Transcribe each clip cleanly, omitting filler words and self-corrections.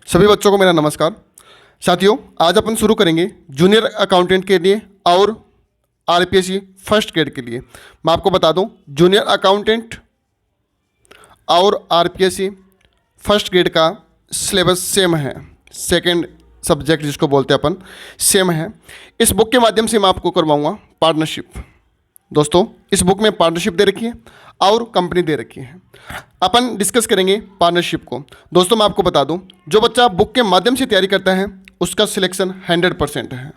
सभी बच्चों को मेरा नमस्कार। साथियों, आज अपन शुरू करेंगे जूनियर अकाउंटेंट के लिए और आरपीएससी फर्स्ट ग्रेड के लिए। मैं आपको बता दूं, जूनियर अकाउंटेंट और आरपीएससी फर्स्ट ग्रेड का सिलेबस सेम है। सेकंड सब्जेक्ट जिसको बोलते हैं अपन, सेम है। इस बुक के माध्यम से मैं आपको करवाऊंगा पार्टनरशिप। दोस्तों, इस बुक में पार्टनरशिप दे रखी है और कंपनी दे रखी है। अपन डिस्कस करेंगे पार्टनरशिप को। दोस्तों, मैं आपको बता दूं, जो बच्चा बुक के माध्यम से तैयारी करता है उसका सिलेक्शन 100% है,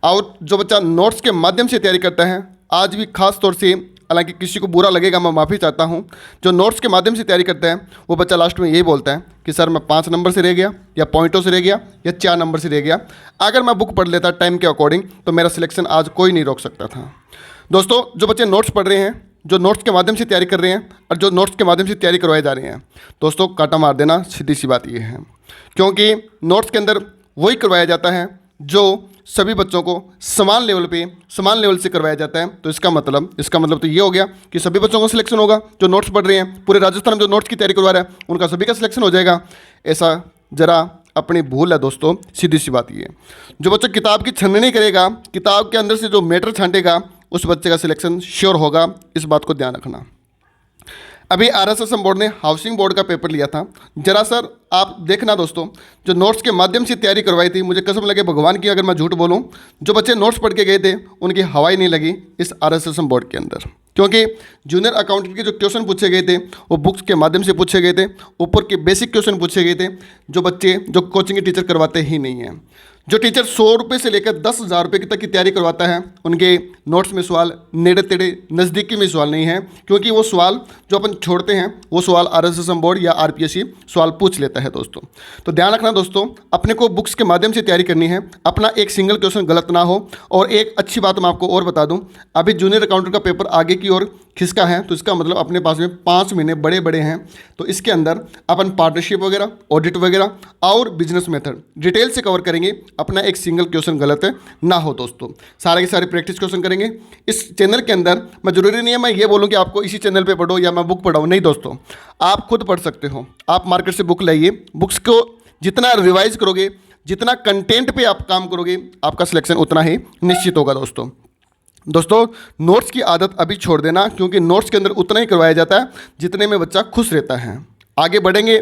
और जो बच्चा नोट्स के माध्यम से तैयारी करता है, आज भी खास तौर से, हालांकि किसी को बुरा लगेगा, मैं माफ़ी चाहता हूं, जो नोट्स के माध्यम से तैयारी करता है वो बच्चा लास्ट में यही बोलता है कि सर मैं 5 नंबर से रह गया, या पॉइंटों से रह गया, या 4 नंबर से रह गया। अगर मैं बुक पढ़ लेता टाइम के अकॉर्डिंग तो मेरा सिलेक्शन आज कोई नहीं रोक सकता था। दोस्तों, जो बच्चे नोट्स पढ़ रहे हैं, जो नोट्स के माध्यम से तैयारी कर रहे हैं और जो नोट्स के माध्यम से तैयारी करवाए जा रहे हैं, दोस्तों काटा मार देना, सीधी सी बात ये है। क्योंकि नोट्स के अंदर वही करवाया जाता है जो सभी बच्चों को समान लेवल से करवाया जाता है। तो इसका मतलब तो ये हो गया कि सभी बच्चों को सिलेक्शन होगा। जो नोट्स पढ़ रहे हैं, पूरे राजस्थान में जो नोट्स की तैयारी करवा रहा है, उनका सभी का सिलेक्शन हो जाएगा। ऐसा जरा अपनी भूल है दोस्तों, सीधी सी बात ये। जो बच्चा किताब की छाननी करेगा, किताब के अंदर से जो मैटर छांटेगा, उस बच्चे का सिलेक्शन श्योर होगा। इस बात को ध्यान रखना। अभी आरएसएसएम बोर्ड ने हाउसिंग बोर्ड का पेपर लिया था। जरा सर आप देखना दोस्तों, जो नोट्स के माध्यम से तैयारी करवाई थी, मुझे कसम लगे भगवान की अगर मैं झूठ बोलूं, जो बच्चे नोट्स पढ़ के गए थे उनकी हवाई नहीं लगी इस आरएसएसएम बोर्ड के अंदर। क्योंकि जूनियर अकाउंटेंट के जो क्वेश्चन पूछे गए थे वो बुक्स के माध्यम से पूछे गए थे, ऊपर के बेसिक क्वेश्चन पूछे गए थे, जो बच्चे जो कोचिंग के टीचर करवाते ही नहीं हैं। जो टीचर 100 रुपये से लेकर 10,000 रुपये तक की तैयारी करवाता है, उनके नोट्स में सवाल नेड़े तेड़े नज़दीकी में सवाल नहीं है। क्योंकि वो सवाल जो अपन छोड़ते हैं वो सवाल आरएसएसएम बोर्ड या आरपीएससी सवाल पूछ लेता है दोस्तों। तो ध्यान रखना दोस्तों, अपने को बुक्स के माध्यम से तैयारी करनी है, अपना एक सिंगल क्वेश्चन गलत ना हो। और एक अच्छी बात मैं आपको और बता दूं, अभी जूनियर अकाउंटेंट का पेपर आगे की ओर खिसका है, तो इसका मतलब अपने पास में 5 महीने बड़े बड़े हैं। तो इसके अंदर अपन पार्टनरशिप वगैरह, ऑडिट वगैरह और बिजनेस मेथड डिटेल से कवर करेंगे। अपना एक सिंगल क्वेश्चन गलत ना हो दोस्तों। सारे के सारे प्रैक्टिस क्वेश्चन करेंगे इस चैनल के अंदर। मैं जरूरी नहीं है मैं ये बोलूँ कि आपको इसी चैनल पे पढ़ो या मैं बुक पढ़ाऊँ, नहीं दोस्तों, आप खुद पढ़ सकते हो। आप मार्केट से बुक लाइए, बुक्स को जितना रिवाइज करोगे, जितना कंटेंट पे आप काम करोगे, आपका सिलेक्शन उतना ही निश्चित होगा दोस्तों, नोट्स की आदत अभी छोड़ देना, क्योंकि नोट्स के अंदर उतना ही करवाया जाता है जितने में बच्चा खुश रहता है। आगे बढ़ेंगे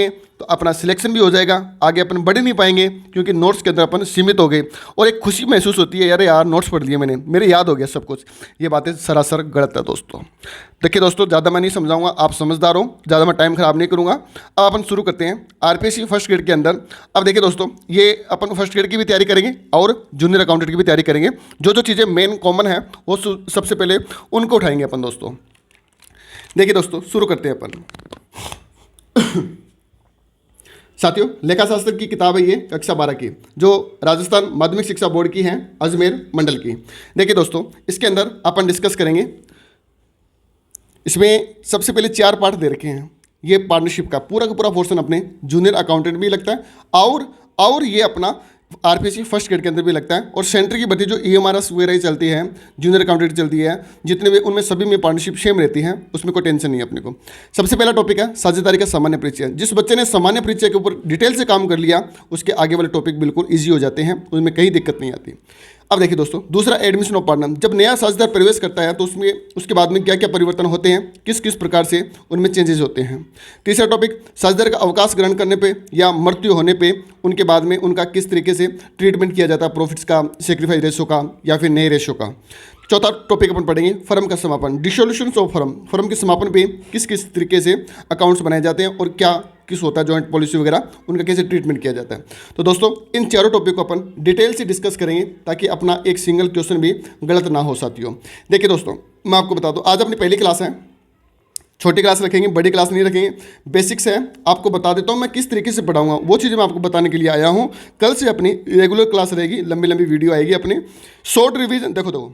तो अपना सिलेक्शन भी हो जाएगा। आगे अपन बढ़ नहीं पाएंगे क्योंकि नोट्स के अंदर अपन सीमित हो गए, और एक खुशी महसूस होती है, यार नोट्स पढ़ लिए मैंने, मेरे याद हो गया सब कुछ। ये बातें सरासर गलत है दोस्तों। देखिए दोस्तों, ज़्यादा मैं नहीं समझाऊंगा, आप समझदार हो, ज़्यादा मैं टाइम खराब नहीं करूँगा। अब अपन शुरू करते हैं आरपीएससी फर्स्ट ग्रेड के अंदर। अब देखिए दोस्तों, ये अपन फर्स्ट ग्रेड की भी तैयारी करेंगे और जूनियर अकाउंटेंट की भी तैयारी करेंगे। जो जो चीज़ें मेन कॉमन है वो सबसे पहले उनको उठाएंगे अपन दोस्तों। देखिए दोस्तों, शुरू करते हैं अपन। साथियों, लेखा शास्त्र की किताब है ये, कक्षा 12 की, जो राजस्थान माध्यमिक शिक्षा बोर्ड की है, अजमेर मंडल की। देखिए दोस्तों, इसके अंदर अपन डिस्कस करेंगे। इसमें सबसे पहले 4 पार्ट दे रखे हैं। ये पार्टनरशिप का पूरा पोर्शन अपने जूनियर अकाउंटेंट भी लगता है और ये अपना आरपीएससी फर्स्ट ग्रेड के अंदर भी लगता है। और सेंटर की भर्ती जो ईएमआरएस वगैरह चलती है, जूनियर अकाउंटेंट चलती है, जितने भी उनमें सभी में पार्टनरशिप सेम रहती है, उसमें कोई टेंशन नहीं है अपने को। सबसे पहला टॉपिक है साझेदारी का सामान्य परिचय। जिस बच्चे ने सामान्य परिचय के ऊपर डिटेल से काम कर लिया, उसके आगे वाले टॉपिक बिल्कुल ईजी हो जाते हैं, उनमें कहीं दिक्कत नहीं आती। अब देखिए दोस्तों, दूसरा एडमिशन ऑफ पार्टनर। जब नया साझेदार प्रवेश करता है तो उसमें उसके बाद में क्या क्या परिवर्तन होते हैं, किस किस प्रकार से उनमें चेंजेस होते हैं। तीसरा टॉपिक, साझेदार का अवकाश ग्रहण करने पे या मृत्यु होने पे उनके बाद में उनका किस तरीके से ट्रीटमेंट किया जाता है, प्रॉफिट्स का, सेक्रीफाइस रेशो का या फिर नए रेशो का। चौथा टॉपिक अपन पढ़ेंगे फर्म का समापन, डिसोल्यूशन ऑफ फर्म के समापन पे किस किस तरीके से अकाउंट्स बनाए जाते हैं और क्या किस होता है, जॉइंट पॉलिसी वगैरह, उनका कैसे ट्रीटमेंट किया जाता है। तो दोस्तों, इन चारों टॉपिक को अपन डिटेल से डिस्कस करेंगे ताकि अपना एक सिंगल क्वेश्चन भी गलत ना हो साथियों। देखिए दोस्तों, मैं आपको बता दूं, आज अपनी पहली क्लास है, छोटी क्लास रखेंगे, बड़ी क्लास नहीं रखेंगे, बेसिक्स है। आपको बता देता हूँ मैं किस तरीके से पढ़ाऊंगा, वो चीज़ें मैं आपको बताने के लिए आया हूँ। कल से अपनी रेगुलर क्लास रहेगी, लंबी वीडियो आएगी अपनी। शॉर्ट रिवीजन, देखो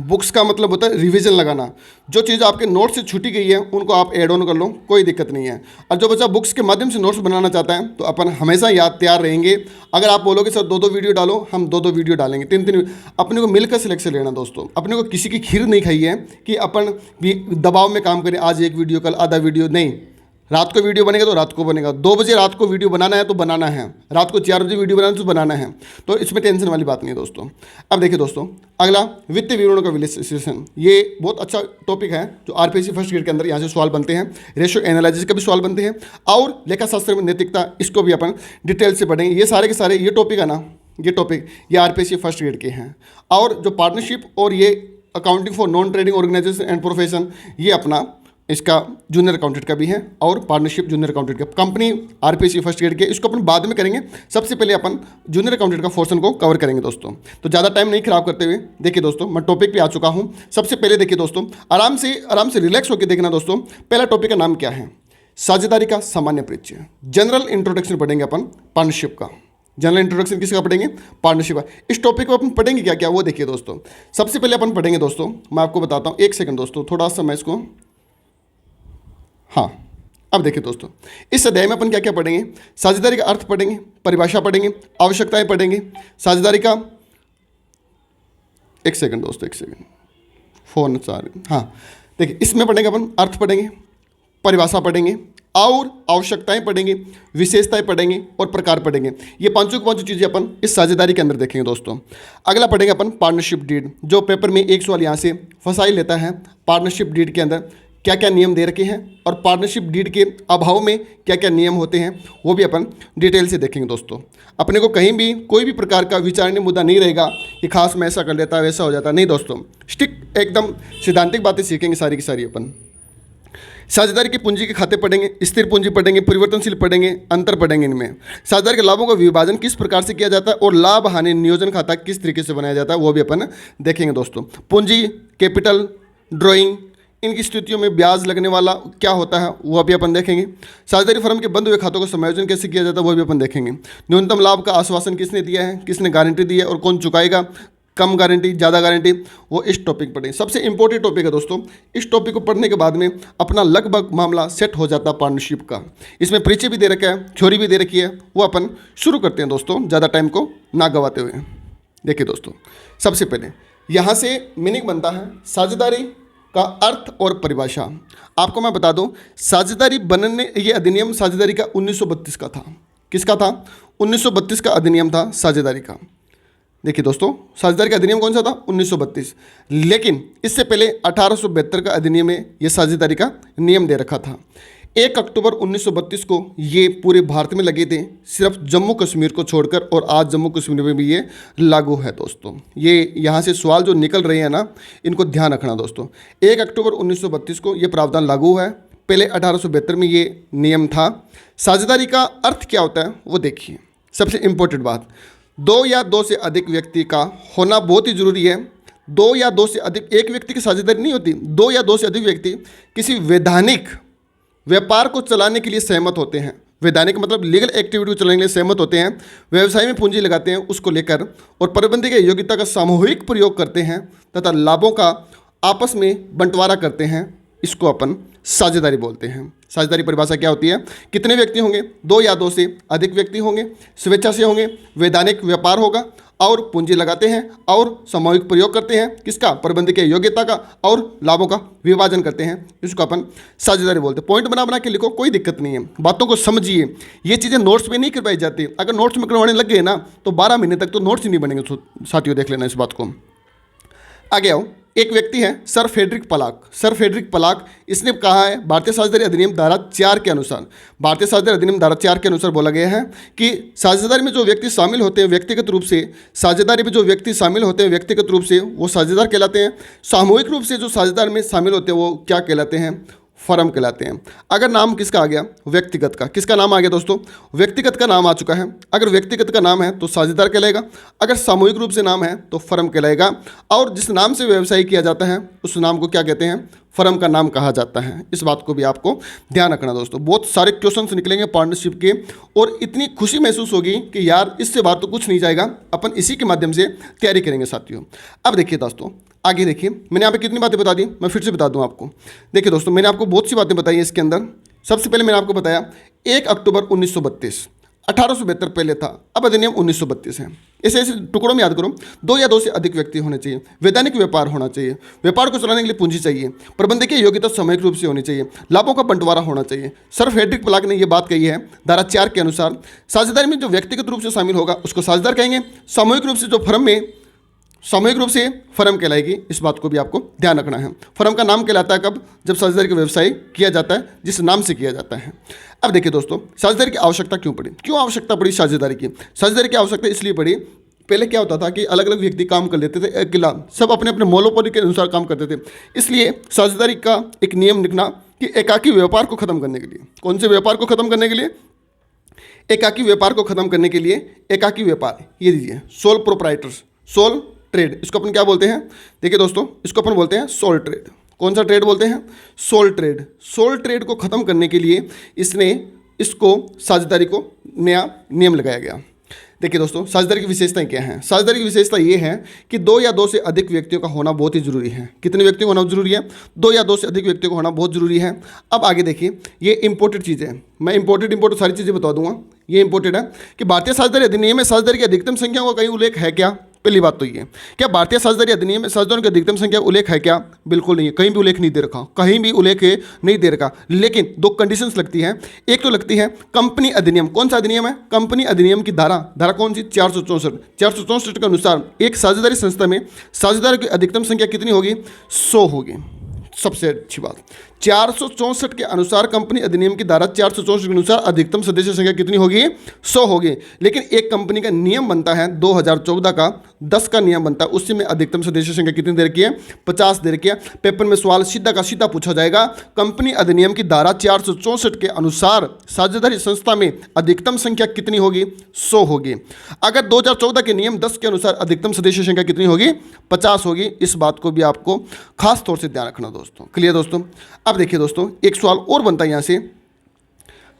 बुक्स का मतलब होता है रिवीजन लगाना। जो चीज़ आपके नोट से छूटी गई है उनको आप ऐड ऑन कर लो, कोई दिक्कत नहीं है। और जो बच्चा बुक्स के माध्यम से नोट्स बनाना चाहता है तो अपन हमेशा याद तैयार रहेंगे। अगर आप बोलोगे सर 2-2 वीडियो डालो, हम 2-2 वीडियो डालेंगे, 3-3। अपने को मिलकर सिलेक्शन लेना दोस्तों। अपने को किसी की खीर नहीं खाई है कि अपन भी दबाव में काम करें, आज एक वीडियो कल आधा वीडियो, नहीं। रात को वीडियो बनेगा तो रात को बनेगा, 2 बजे रात को वीडियो बनाना है तो बनाना है, रात को 4 बजे वीडियो बनाना है तो बनाना है, तो इसमें टेंशन वाली बात नहीं है दोस्तों। अब देखिए दोस्तों, अगला वित्तीय विवरणों का विश्लेषण, ये बहुत अच्छा टॉपिक है जो आरपीएससी फर्स्ट ग्रेड के अंदर यहाँ से सवाल बनते हैं। रेशियो एनालिसिस का भी सवाल बनते हैं और लेखा शास्त्र में नैतिकता, इसको भी अपन डिटेल से पढ़ेंगे। ये सारे के सारे ये टॉपिक है ना, ये टॉपिक ये आरपीएससी फर्स्ट ग्रेड के हैं। और जो पार्टनरशिप और ये accounting for non trading organisation and profession, ये अपना इसका जूनियर अकाउंटेंट का भी है और पार्टनरशिप जूनियर अकाउंटेंट का कंपनी आरपीएससी फर्स्ट ग्रेड के, इसको अपन बाद में करेंगे। सबसे पहले अपन जूनियर अकाउंटेंट का पोर्शन को कवर करेंगे दोस्तों। तो ज़्यादा टाइम नहीं खराब करते हुए देखिए दोस्तों, मैं टॉपिक पे आ चुका हूँ। सबसे पहले देखिए दोस्तों, आराम से रिलैक्स होकर देखना दोस्तों। पहला टॉपिक का नाम क्या है? साझेदारी का सामान्य परिचय, जनरल इंट्रोडक्शन पढ़ेंगे अपन पार्टनरशिप का। जनरल इंट्रोडक्शन किसका पढ़ेंगे? पार्टनरशिप का। इस टॉपिक को अपन पढ़ेंगे क्या क्या, वो देखिए दोस्तों। सबसे पहले अपन पढ़ेंगे दोस्तों, मैं आपको बताता हूँ, 1 सेकंड दोस्तों, थोड़ा सा मैं इसको, हाँ अब देखिए दोस्तों, इस अध्याय में अपन क्या क्या पढ़ेंगे? साझेदारी का अर्थ पढ़ेंगे, परिभाषा पढ़ेंगे, आवश्यकताएं पढ़ेंगे, साझेदारी का, 1 सेकंड दोस्तों, 1 सेकंड, फोन चार, हाँ देखिए, इसमें पढ़ेंगे अपन अर्थ पढ़ेंगे, परिभाषा पढ़ेंगे और आवश्यकताएं पढ़ेंगे, विशेषताएं पढ़ेंगे और प्रकार पढ़ेंगे। ये पांचों की पांचों चीज़ें अपन इस साझेदारी के अंदर देखेंगे दोस्तों। अगला पढ़ेंगे अपन पार्टनरशिप डीड, जो पेपर में एक सवाल यहाँ से फंसाई लेता है। पार्टनरशिप डीड के अंदर क्या क्या नियम दे रखे हैं और पार्टनरशिप डीड के अभाव में क्या क्या नियम होते हैं, वो भी अपन डिटेल से देखेंगे दोस्तों। अपने को कहीं भी कोई भी प्रकार का विचारणीय मुद्दा नहीं रहेगा कि खास मैं ऐसा कर लेता वैसा हो जाता, नहीं दोस्तों, स्टिक एकदम सिद्धांतिक बातें सीखेंगे सारी की सारी अपन। साझेदारी की पूंजी के खाते पढ़ेंगे, स्थिर पूंजी पढ़ेंगे, परिवर्तनशील पढ़ेंगे, अंतर पढ़ेंगे इनमें। साझेदारी के लाभों का विभाजन किस प्रकार से किया जाता है और लाभ हानि नियोजन खाता किस तरीके से बनाया जाता है, वो भी अपन देखेंगे दोस्तों। पूंजी, कैपिटल, ड्राइंग, इनकी स्थितियों में ब्याज लगने वाला क्या होता है, वो भी अपन देखेंगे। साझेदारी फर्म के बंद हुए खातों का समायोजन कैसे किया जाता है, वो भी अपन देखेंगे। न्यूनतम लाभ का आश्वासन किसने दिया है, किसने गारंटी दी है और कौन चुकाएगा, कम गारंटी, ज़्यादा गारंटी, वो इस टॉपिक पढ़ेंगे। सबसे इंपॉर्टेंट टॉपिक है दोस्तों। इस टॉपिक को पढ़ने के बाद में अपना लगभग मामला सेट हो जाता है पार्टनरशिप का। इसमें परिचय भी दे रखा है, थ्योरी भी दे रखी है, वो अपन शुरू करते हैं दोस्तों, ज़्यादा टाइम को ना गवाते हुए। देखिए दोस्तों, सबसे पहले यहाँ से मीनिंग बनता है साझेदारी का अर्थ और परिभाषा। आपको मैं बता दूं, साझेदारी बनने, ये अधिनियम साझेदारी का 1932 का था। किसका था? 1932 का अधिनियम था साझेदारी का। देखिए दोस्तों, साझेदारी का अधिनियम कौन सा था? 1932। लेकिन इससे पहले 1872 का अधिनियम में ये साझेदारी का नियम दे रखा था। 1 अक्टूबर 1932 को ये पूरे भारत में लगे थे, सिर्फ जम्मू कश्मीर को छोड़कर, और आज जम्मू कश्मीर में भी ये लागू है दोस्तों। ये यहाँ से सवाल जो निकल रहे हैं ना, इनको ध्यान रखना दोस्तों। 1 अक्टूबर 1932 को ये प्रावधान लागू है, पहले 1872 में ये नियम था। साझेदारी का अर्थ क्या होता है वो देखिए। सबसे इम्पोर्टेंट बात, 2 या 2 से अधिक व्यक्ति का होना बहुत ही जरूरी है। 2 या 2 से अधिक, एक व्यक्ति की साझेदारी नहीं होती, 2 या 2 से अधिक व्यक्ति किसी वैधानिक व्यापार को चलाने के लिए सहमत होते हैं। वैधानिक मतलब लीगल एक्टिविटी को चलाने के लिए सहमत होते हैं, व्यवसाय में पूंजी लगाते हैं उसको लेकर, और प्रबंधन की योग्यता का सामूहिक प्रयोग करते हैं तथा लाभों का आपस में बंटवारा करते हैं। इसको अपन साझेदारी बोलते हैं। साझेदारी परिभाषा क्या होती है? कितने व्यक्ति होंगे? 2 या 2 से अधिक व्यक्ति होंगे, स्वेच्छा से होंगे, वैधानिक व्यापार होगा और पूंजी लगाते हैं और सामूहिक प्रयोग करते हैं। किसका? प्रबंधकीय योग्यता का, और लाभों का विभाजन करते हैं। इसको अपन साझेदारी बोलते हैं। पॉइंट बना बना के लिखो, कोई दिक्कत नहीं है, बातों को समझिए। ये चीज़ें नोट्स में नहीं करवाई जाती। अगर नोट्स में करवाने लग गए ना तो 12 महीने तक तो नोट्स ही नहीं बनेंगे साथियों, देख लेना इस बात को। आगे आओ, एक व्यक्ति है सर फ्रेडरिक पलाक। सर फ्रेडरिक पलाक, इसने कहा है भारतीय साझेदारी अधिनियम धारा 4 के अनुसार, भारतीय साझेदारी अधिनियम धारा 4 के अनुसार बोला गया है कि साझेदारी में जो व्यक्ति शामिल होते हैं व्यक्तिगत रूप से, साझेदारी में जो व्यक्ति शामिल होते हैं व्यक्तिगत रूप से वो साझेदार कहलाते हैं। सामूहिक रूप से जो साझेदार में शामिल होते हैं वो क्या कहलाते हैं? फर्म कहलाते हैं। अगर नाम किसका आ गया? व्यक्तिगत का। किसका नाम आ गया दोस्तों? व्यक्तिगत का नाम आ चुका है। अगर व्यक्तिगत का नाम है तो साझेदार कहलाएगा, अगर सामूहिक रूप से नाम है तो फर्म कहलाएगा, और जिस नाम से व्यवसाय किया जाता है उस नाम को क्या कहते हैं? फर्म का नाम कहा जाता है। इस बात को भी आपको ध्यान रखना दोस्तों। बहुत सारे क्वेश्चंस निकलेंगे पार्टनरशिप के, और इतनी खुशी महसूस होगी कि यार इससे बात तो कुछ नहीं जाएगा, अपन इसी के माध्यम से तैयारी करेंगे साथियों। अब देखिए दोस्तों, आगे देखिए, मैंने यहाँ पे कितनी बातें बता दी, मैं फिर से बता दूँ आपको। देखिए दोस्तों, मैंने आपको बहुत सी बातें बताई हैं इसके अंदर। सबसे पहले मैंने आपको बताया 1 अक्टूबर 1932 1872 पहले था, अब अधिनियम 1932 है। ऐसे ऐसे टुकड़ों में याद करो। 2 या 2 से अधिक व्यक्ति होने चाहिए, वैधानिक व्यापार होना चाहिए, व्यापार को चलाने के लिए पूंजी चाहिए, प्रबंधकीय योग्यता सामूहिक रूप से होनी चाहिए, लाभों का बंटवारा होना चाहिए। सर फ्रेडरिक प्लाग ने यह बात कही है धारा 4 के अनुसार, साझेदारी में जो व्यक्तिगत रूप से शामिल होगा उसको साझेदार कहेंगे, सामूहिक रूप से जो फर्म में सामूहिक रूप से फर्म कहलाएगी। इस बात को भी आपको ध्यान रखना है। फर्म का नाम कहलाता है कब? जब साझेदारी का व्यवसाय किया जाता है, जिस नाम से किया जाता है। अब देखिए दोस्तों, साझेदारी की आवश्यकता क्यों पड़ी? क्यों आवश्यकता पड़ी साझेदारी की? साझेदारी की आवश्यकता इसलिए पड़ी, पहले क्या होता था कि अलग अलग व्यक्ति काम कर लेते थे, अकेला सब अपने अपने मोनोपोली के अनुसार काम करते थे। इसलिए साझेदारी का एक नियम निकला कि एकाकी व्यापार को खत्म करने के लिए। कौन से व्यापार को खत्म करने के लिए? एकाकी व्यापार को खत्म करने के लिए। एकाकी व्यापार, ये दीजिए, सोल प्रोप्राइटर्स, सोल ट्रेड, इसको अपन क्या बोलते हैं? देखिए दोस्तों, इसको अपन बोलते हैं सोल ट्रेड। कौन सा ट्रेड बोलते हैं? Soul trade. सोल ट्रेड को खत्म करने के लिए इसको साझेदारी को नया नियम लगाया गया। देखिए दोस्तों, साझेदारी की विशेषताएं क्या हैं? साझेदारी की विशेषता ये है कि 2 या 2 से अधिक व्यक्तियों का होना बहुत ही जरूरी है। कितने व्यक्तियों का होना जरूरी है? 2 या 2 से अधिक व्यक्तियों का होना बहुत जरूरी है। अब आगे देखिए, ये इंपोर्टेड चीज़ है, मैं इंपोर्टेड सारी चीज़ें बता दूंगा। ये इंपोर्टेड है कि भारतीय साझेदारी अधिनियम में साझेदारी की अधिकतम संख्या का कहीं उल्लेख है क्या? पहली बात तो ये, क्या भारतीय साझेदारी अधिनियम में साझेदारों की अधिकतम संख्या उल्लेख है क्या? बिल्कुल नहीं है, कहीं भी उल्लेख नहीं दे रखा, कहीं भी उल्लेख नहीं दे रखा। लेकिन 2 कंडीशंस लगती हैं। एक तो लगती है कंपनी अधिनियम। कौन सा अधिनियम है? कंपनी अधिनियम की धारा कौन सी? 464 के अनुसार एक साझेदारी संस्था में साझेदारों की अधिकतम संख्या कितनी होगी? 100 होगी। सबसे अच्छी बात, 464 के अनुसार कंपनी अधिनियम की धारा 464 के अनुसार अधिकतम सदस्य संख्या कितनी होगी? 100 होगी। लेकिन एक कंपनी का नियम बनता है 2014 का 10 का नियम बनता है, उससे में अधिकतम सदस्य संख्या कितनी दे रखी है? 50 दे रखी है। पेपर में सवाल सीधा का सीधा पूछा जाएगा, कंपनी अधिनियम की धारा 464 के अनुसार साझेदारी संस्था में अधिकतम संख्या कितनी होगी? 100 होगी। अगर 2014 के नियम 10 के अनुसार अधिकतम सदस्य संख्या कितनी होगी? 50 होगी। इस बात को भी आपको खास तौर से ध्यान रखना दोस्तों। क्लियर दोस्तों? अब देखिए दोस्तों, एक सवाल और बनता है यहाँ से,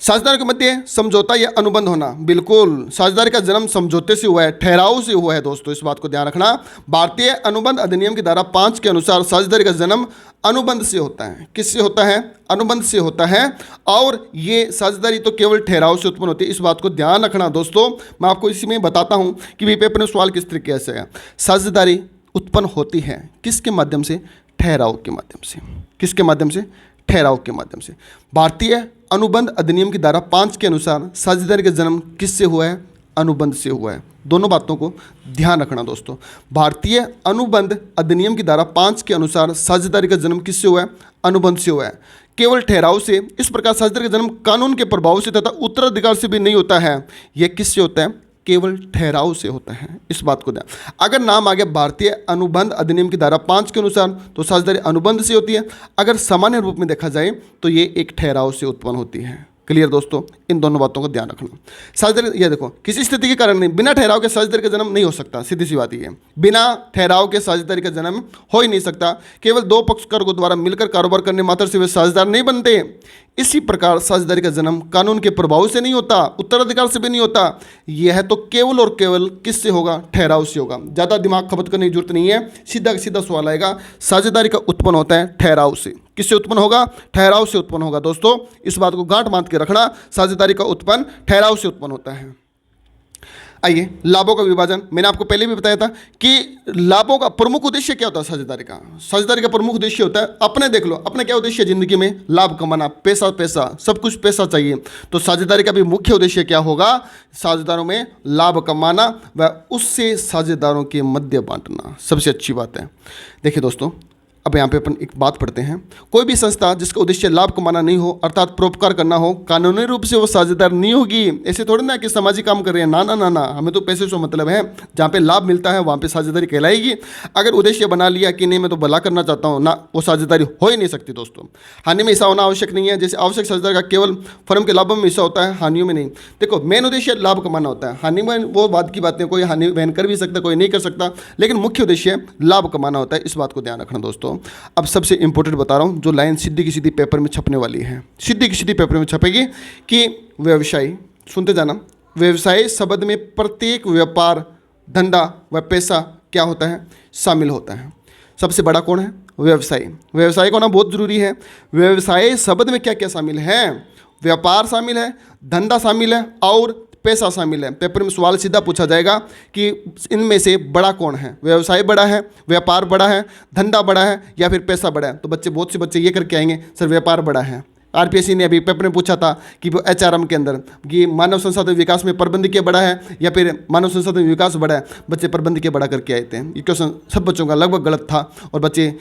साझेदारों के मध्य समझौता या अनुबंध होना। बिल्कुल, साझेदारी का जन्म समझौते से हुआ है, ठहराव से हुआ है दोस्तों। इस बात को ध्यान रखना। भारतीय अनुबंध अधिनियम की धारा 5 के अनुसार साझेदारी का जन्म अनुबंध से होता है। किससे होता है? अनुबंध से होता है। और ये साझेदारी तो केवल ठहराव से उत्पन्न होती है। इस बात को ध्यान रखना दोस्तों। मैं आपको इसी में बताता हूँ कि भाई पेपर में सवाल किस तरीके से है। साझेदारी उत्पन्न होती है किसके माध्यम से? ठहराव के माध्यम से। किसके माध्यम से? ठहराव के माध्यम से। भारतीय अनुबंध अधिनियम की धारा 5 के अनुसार साझेदारी का जन्म किससे हुआ है? अनुबंध से हुआ है। दोनों बातों को ध्यान रखना दोस्तों। भारतीय अनुबंध अधिनियम की धारा 5 के अनुसार साझेदारी का जन्म किससे हुआ है? अनुबंध से हुआ है, केवल ठहराव से। इस प्रकार साझेदारी का जन्म कानून के प्रभाव से तथा उत्तराधिकार से भी नहीं होता है। यह किससे होता है? केवल ठहराव से होता है। इस बात को ध्यान, अगर नाम आ गया भारतीय अनुबंध अधिनियम की धारा 5 के अनुसार तो साझेदारी अनुबंध से होती है। अगर सामान्य रूप में देखा जाए तो ये एक ठहराव से उत्पन्न होती है। क्लियर दोस्तों? इन दोनों बातों को ध्यान रखना। साझेदारी, ये देखो, किसी स्थिति के कारण नहीं, बिना ठहराव के साझेदारी का जन्म नहीं हो सकता। सीधी सी बात ये है, बिना ठहराव के साझेदारी का जन्म हो ही नहीं सकता। केवल 2 पक्षकारों द्वारा मिलकर कारोबार करने मात्र से वे साझेदार नहीं बनते। इसी प्रकार साझेदारी का जन्म कानून के प्रभाव से नहीं होता, उत्तराधिकार से भी नहीं होता। यह तो केवल और केवल किससे होगा? ठहराव से होगा। ज़्यादा दिमाग खपत करने की जरूरत नहीं है, सीधा सीधा सवाल आएगा। साझेदारी का उत्पन्न होता है ठहराव से। किससे उत्पन्न होगा? ठहराव से उत्पन्न होगा दोस्तों। इस बात को गांठ बांध के रखना, साझेदारी का उत्पन्न ठहराव से उत्पन्न होता है। आइए, लाभों का विभाजन। मैंने आपको पहले भी बताया था कि लाभों का प्रमुख उद्देश्य क्या होता है साझेदारी का। साझेदारी का प्रमुख उद्देश्य होता है, अपने देख लो, अपने क्या उद्देश्य है जिंदगी में? लाभ कमाना, पैसा पैसा, सब कुछ पैसा चाहिए। तो साझेदारी का भी मुख्य उद्देश्य क्या होगा? साझेदारों में लाभ कमाना व उससे साझेदारों के मध्य बांटना। सबसे अच्छी बात है। देखिए दोस्तों, अब यहाँ पे अपन एक बात पढ़ते हैं। कोई भी संस्था जिसका उद्देश्य लाभ कमाना नहीं हो, अर्थात परोपकार करना हो, कानूनी रूप से वो साझेदार नहीं होगी। ऐसे थोड़ी ना कि सामाजिक काम कर रहे हैं, ना ना ना ना, हमें तो पैसे से मतलब है। जहाँ पे लाभ मिलता है वहाँ पे साझेदारी कहलाएगी। अगर उद्देश्य बना लिया कि नहीं मैं तो भला करना चाहता हूँ, ना, वो साझेदारी हो ही नहीं सकती दोस्तों। हानि में हिस्सा होना आवश्यक नहीं है। जैसे आवश्यक साझेदार का केवल फर्म के लाभों में हिस्सा होता है, हानियों में नहीं। देखो, मेन उद्देश्य लाभ कमाना होता है। हानि में वो बात की बातें, कोई हानि वहन कर भी सकता, कोई नहीं कर सकता, लेकिन मुख्य उद्देश्य लाभ कमाना होता है। इस बात को ध्यान रखना दोस्तों। अब सबसे इंपॉर्टेंट बता रहा हूं, जो लाइन सीधी की सीधी पेपर में छपने वाली है, सीधी की सीधी पेपर में छपेगी कि व्यवसाय, सुनते जाना, व्यवसाय शब्द में प्रत्येक व्यापार, धंधा व पैसा क्या होता है? शामिल होता है। सबसे बड़ा कौन है? व्यवसाय। व्यवसाय को होना बहुत जरूरी है। व्यवसाय शब्द में क्या क्या शामिल है? व्यापार शामिल है, धंधा शामिल है और पैसा शामिल है। पेपर में सवाल सीधा पूछा जाएगा कि इनमें से बड़ा कौन है, व्यवसाय बड़ा है, व्यापार बड़ा है, धंधा बड़ा है या फिर पैसा बड़ा है। तो बच्चे, बहुत से बच्चे ये करके आएंगे सर व्यापार बड़ा है। आरपीएससी ने अभी पेपर में पूछा था कि वो एचआरएम के अंदर कि मानव संसाधन विकास में प्रबंधकीय बड़ा है या फिर मानव संसाधन विकास बड़ा है। बच्चे प्रबंधकीय बड़ा करके आए थे। ये क्वेश्चन सब बच्चों का लगभग गलत था और बच्चे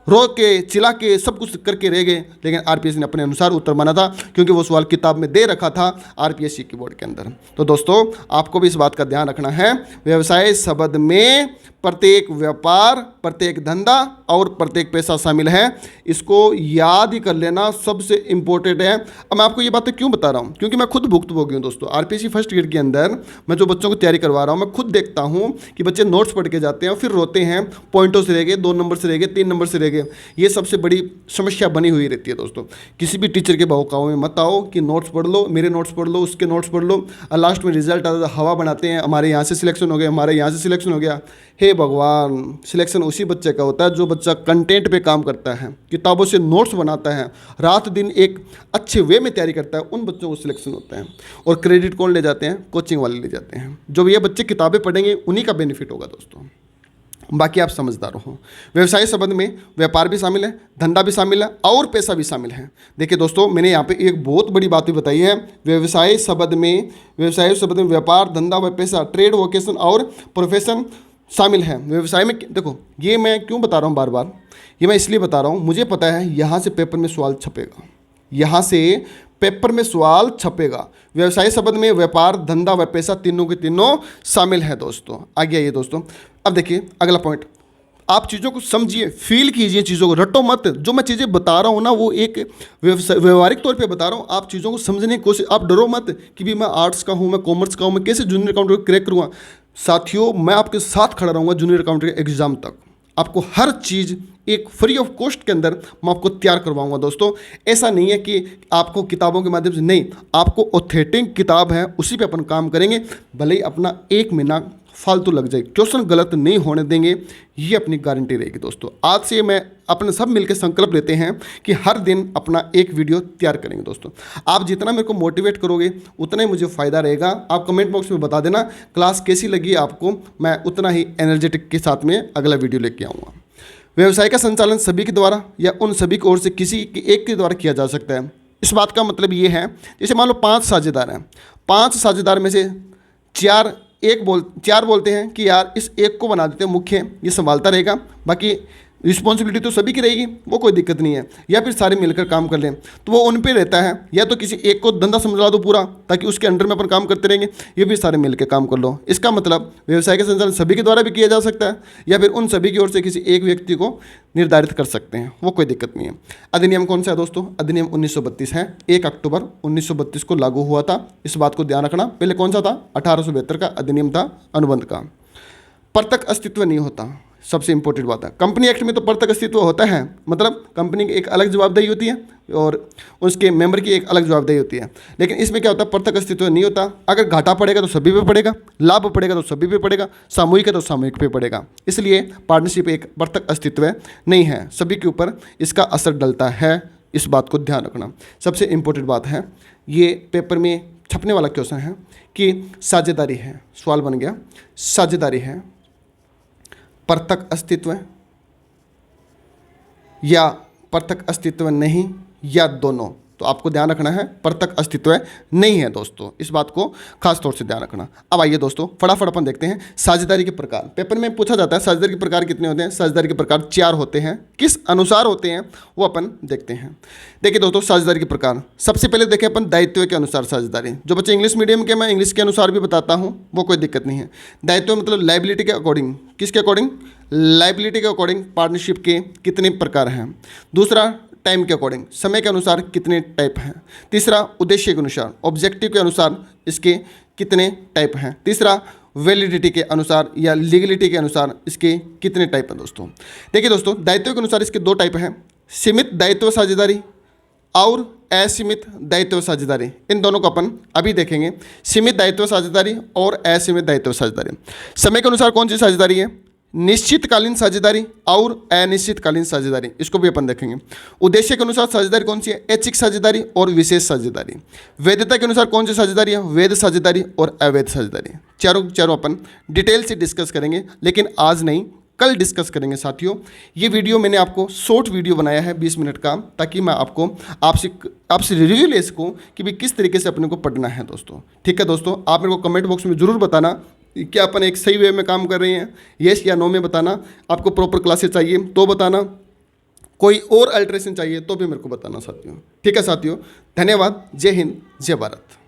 रो के चिल्ला के सब कुछ करके रह गए, लेकिन आरपीएससी ने अपने अनुसार उत्तर माना था क्योंकि वो सवाल किताब में दे रखा था आरपीएससी की बोर्ड के अंदर। तो दोस्तों आपको भी इस बात का ध्यान रखना है, व्यवसाय शब्द में प्रत्येक व्यापार, प्रत्येक धंधा और प्रत्येक पैसा शामिल है। इसको याद ही कर लेना सबसे इंपॉर्टेंट है। अब मैं आपको ये बातें क्यों बता रहा हूँ, क्योंकि मैं खुद भुक्तभोगी हूँ दोस्तों। आरपीएससी फर्स्ट ग्रेड के अंदर मैं जो बच्चों को तैयारी करवा रहा हूँ, मैं खुद देखता हूँ कि बच्चे नोट्स पढ़ के जाते हैं और फिर रोते हैं, पॉइंटों से रह गए, 2 नंबर से रह गए, 3 नंबर से रह गए। ये सबसे बड़ी समस्या बनी हुई रहती है दोस्तों। किसी भी टीचर के बहकावे में मत आओ कि नोट्स पढ़ लो, मेरे नोट्स पढ़ लो, उसके नोट्स पढ़ लो, और लास्ट में रिजल्ट आता है हवा बनाते हैं, हमारे यहाँ से सिलेक्शन हो गया, हमारे यहाँ से सिलेक्शन हो गया। हे भगवान, सिलेक्शन उसी बच्चे का होता है जो बच्चा कंटेंट पे काम करता है, किताबों से नोट्स बनाता है, रात दिन एक अच्छे वे में तैयारी करता है, उन बच्चों को सिलेक्शन होता है। और क्रेडिट कौन ले जाते हैं? कोचिंग वाले ले जाते हैं। जो ये बच्चे किताबें पढ़ेंगे उन्हीं का बेनिफिट होगा दोस्तों। बाकी आप समझदार हो। व्यवसाय शब्द में व्यापार भी शामिल है, धंधा भी शामिल है और पैसा भी शामिल है। देखिए दोस्तों, मैंने यहाँ पे एक बहुत बड़ी बात भी बताई है। व्यवसाय शब्द में व्यापार, धंधा व पैसा, ट्रेड, वोकेशन और प्रोफेशन शामिल है। व्यवसाय में देखो, ये मैं क्यों बता रहा हूँ बार बार, ये मैं इसलिए बता रहा हूँ, मुझे पता है यहाँ से पेपर में सवाल छपेगा, यहाँ से पेपर में सवाल छपेगा। व्यवसाय शब्द में व्यापार, धंधा व पैसा तीनों के तीनों शामिल है दोस्तों। आगे आइए दोस्तों, अब देखिए अगला पॉइंट। आप चीज़ों को समझिए, फील कीजिए, चीज़ों को रटो मत। जो मैं चीज़ें बता रहा हूँ ना, वो एक व्यवहारिक तौर पे बता रहा हूँ। आप चीज़ों को समझने की कोशिश, आप डरो मत कि भी मैं आर्ट्स का हूँ, मैं कॉमर्स का हूँ, मैं कैसे जूनियर अकाउंटेंट को क्रैक करूँगा। साथियों, मैं आपके साथ खड़ा रहूँगा जूनियर अकाउंटेंट के एग्जाम तक। आपको हर चीज़ एक फ्री ऑफ कॉस्ट के अंदर मैं आपको तैयार करवाऊंगा दोस्तों। ऐसा नहीं है कि आपको किताबों के माध्यम से, नहीं, आपको ऑथेंटिक किताब है उसी पे अपन काम करेंगे। भले ही अपना 1 महीना फालतू लग जाए, क्वेश्चन गलत नहीं होने देंगे, ये अपनी गारंटी रहेगी दोस्तों। आज से मैं अपने सब मिलकर संकल्प लेते हैं कि हर दिन अपना एक वीडियो तैयार करेंगे दोस्तों। आप जितना मेरे को मोटिवेट करोगे उतना ही मुझे फ़ायदा रहेगा। आप कमेंट बॉक्स में बता देना क्लास कैसी लगी आपको, मैं उतना ही एनर्जेटिक के साथ में अगला वीडियो लेके आऊँगा। व्यवसाय का संचालन सभी के द्वारा या उन सभी की ओर से किसी एक के द्वारा किया जा सकता है। इस बात का मतलब ये है, जैसे मान लो 5 साझेदार हैं, 5 साझेदार में से 4 बोलते हैं कि यार इस एक को बना देते हैं मुख्य, ये संभालता रहेगा, बाकी रिस्पॉन्सिबिलिटी तो सभी की रहेगी, वो कोई दिक्कत नहीं है। या फिर सारे मिलकर काम कर लें, तो वो उन पे रहता है। या तो किसी एक को धंधा समझा दो पूरा, ताकि उसके अंडर में अपन काम करते रहेंगे, ये भी सारे मिलकर काम कर लो। इसका मतलब व्यवसाय का संचालन सभी के द्वारा भी किया जा सकता है, या फिर उन सभी की ओर से किसी एक व्यक्ति को निर्धारित कर सकते हैं, वो कोई दिक्कत नहीं है। अधिनियम कौन सा है दोस्तों? अधिनियम 1932 है। 1 अक्टूबर 1932 को लागू हुआ था। इस बात को ध्यान रखना। पहले कौन सा था? 1872 का अधिनियम था अनुबंध का। परतक अस्तित्व नहीं होता, सबसे इंपॉर्टेंट बात है। कंपनी एक्ट में तो परतक अस्तित्व होता है, मतलब कंपनी की एक अलग जवाबदेही होती है और उसके मेंबर की एक अलग जवाबदेही होती है। लेकिन इसमें क्या होता है? परतक अस्तित्व नहीं होता। अगर घाटा पड़ेगा तो सभी पे पड़ेगा, लाभ पड़ेगा तो सभी पे पड़ेगा, सामूहिक है तो सामूहिक पे पड़ेगा। इसलिए पार्टनरशिप एक परतक अस्तित्व नहीं है, सभी के ऊपर इसका असर डलता है। इस बात को ध्यान रखना, सबसे इंपॉर्टेंट बात है। ये पेपर में छपने वाला क्वेश्चन है कि साझेदारी है, सवाल बन गया, साझेदारी है, परतक अस्तित्व या परतक अस्तित्व नहीं, या दोनों। तो आपको ध्यान रखना है परतक अस्तित्व नहीं है दोस्तों, इस बात को खास तौर से ध्यान रखना। अब आइए दोस्तों, फटाफट अपन देखते हैं साझेदारी के प्रकार। पेपर में पूछा जाता है साझेदारी के प्रकार कितने होते हैं? साझेदारी के प्रकार 4 होते हैं। किस अनुसार होते हैं वो अपन देखते हैं। देखिए दोस्तों, साझेदारी के प्रकार सबसे पहले देखें अपन दायित्व के अनुसार साझेदारी। जो बच्चे इंग्लिश मीडियम के, मैं इंग्लिश के अनुसार भी बताता हूँ, वो कोई दिक्कत नहीं है। दायित्व मतलब लाइबिलिटी के अकॉर्डिंग। किसके अकॉर्डिंग? लाइबिलिटी के अकॉर्डिंग पार्टनरशिप के कितने प्रकार हैं। दूसरा, टाइम के अकॉर्डिंग, समय के अनुसार कितने टाइप हैं। तीसरा, उद्देश्य के अनुसार, ऑब्जेक्टिव के अनुसार इसके कितने टाइप हैं। तीसरा, वैलिडिटी के अनुसार या लीगलिटी के अनुसार इसके कितने टाइप हैं दोस्तों। देखिए दोस्तों, दायित्व के अनुसार इसके 2 टाइप हैं, सीमित दायित्व साझेदारी और असीमित दायित्व साझेदारी। इन दोनों को अपन अभी देखेंगे, सीमित दायित्व साझेदारी और असीमित दायित्व साझेदारी। समय के अनुसार कौन सी साझेदारी है? निश्चितकालीन साझेदारी और अनिश्चितकालीन साझेदारी, इसको भी अपन देखेंगे। उद्देश्य के अनुसार साझेदारी कौन सी है? ऐच्छिक साझेदारी और विशेष साझेदारी। वैधता के अनुसार कौन सी साझेदारी है? वैध साझेदारी और अवैध साझेदारी। चारों अपन डिटेल से डिस्कस करेंगे, लेकिन आज नहीं, कल डिस्कस करेंगे साथियों। ये वीडियो मैंने आपको शॉर्ट वीडियो बनाया है 20 मिनट का, ताकि मैं आपसे रिव्यू ले सकूँ कि भाई किस तरीके से अपने को पढ़ना है दोस्तों। ठीक है दोस्तों, आप मेरे को कमेंट बॉक्स में ज़रूर बताना क्या अपन एक सही वे में काम कर रहे हैं, येस या नो में बताना। आपको प्रॉपर क्लासेस चाहिए तो बताना, कोई और अल्ट्रेशन चाहिए तो भी मेरे को बताना साथियों। ठीक है साथियों, धन्यवाद। जय हिंद, जय भारत।